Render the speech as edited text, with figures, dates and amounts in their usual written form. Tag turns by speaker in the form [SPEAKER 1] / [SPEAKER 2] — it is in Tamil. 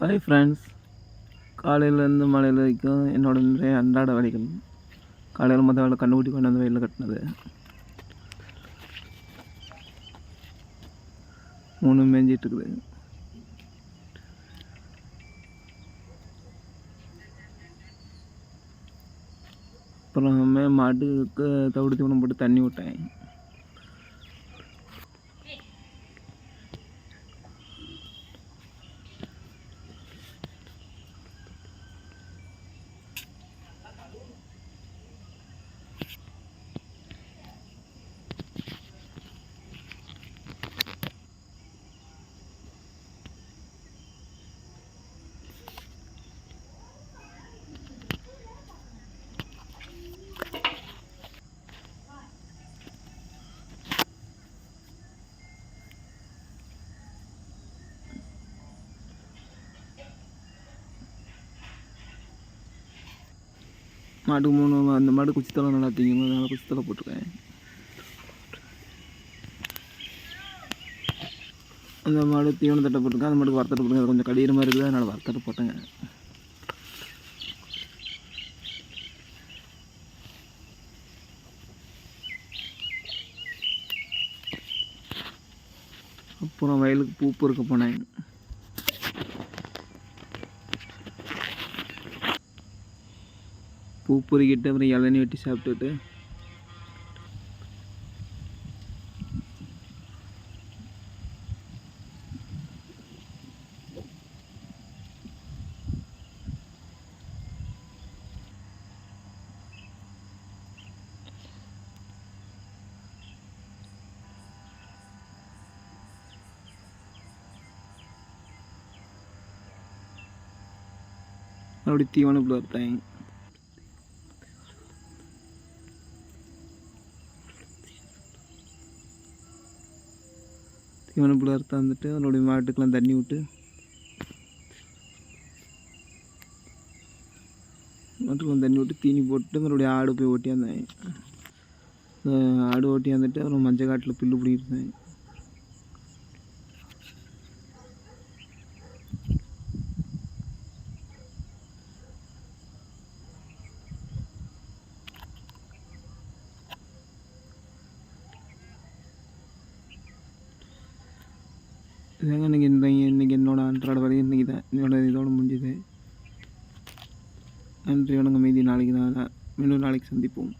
[SPEAKER 1] ஹாய் ஃப்ரெண்ட்ஸ், காலையிலேருந்து மழையில் வரைக்கும் என்னோட நிறைய அன்றாட வேலைகள். காலையில் மொதல் வேலை கண்ணுக்குட்டி கொண்டு வந்து வெயிலில் கட்டினது, 3 மேய்ஞ்சிட்ருக்குது. அப்புறமே மாட்டுக்கு தவிடு தீவனம் போட்டு தண்ணி விட்டேன். மாட்டுக்கு 3 அந்த மாடு குச்சித்தலை நல்லா திங்கும், அதனால் குச்சித்தலை போட்டிருக்கேன். அந்த மாடு தீவன தட்டை போட்டிருக்கேன். அந்த மாட்டுக்கு வறுத்தட்டு போட்டுருக்கேன். அது கொஞ்சம் கடிகிற மாதிரி இருக்குது, அதனால் வறுத்தட்டு போட்டேங்க. அப்புறம் வயலுக்கு பூ பொறுக்க போனேன். பூ பொறுக்கிட்டு அப்புறம் இளநீ வெட்டி சாப்பிட்டுட்டு அப்படி தீவன புல் வறுத்தேன். தீவன புல் வறுத்தா வந்துட்டு அதனுடைய மாட்டுக்கெல்லாம் தண்ணி விட்டு மாட்டுக்கெல்லாம் தண்ணி விட்டு தீனி போட்டு மறுபடியும் ஆடு போய் ஓட்டியாந்தேன். ஆடு ஓட்டியாந்துட்டு அப்புறம் மஞ்சள் காட்டில் புல்லு பிடிக்கிருந்தேன். இதாங்க இன்றைக்கி என்னோடய அன்றாட வேலையை இன்றைக்கி தான் இதோடு முடிஞ்சுது. நன்றி, வணக்கம். மீதி நாளைக்கு தான். மீண்டும் நாளைக்கு சந்திப்போம்.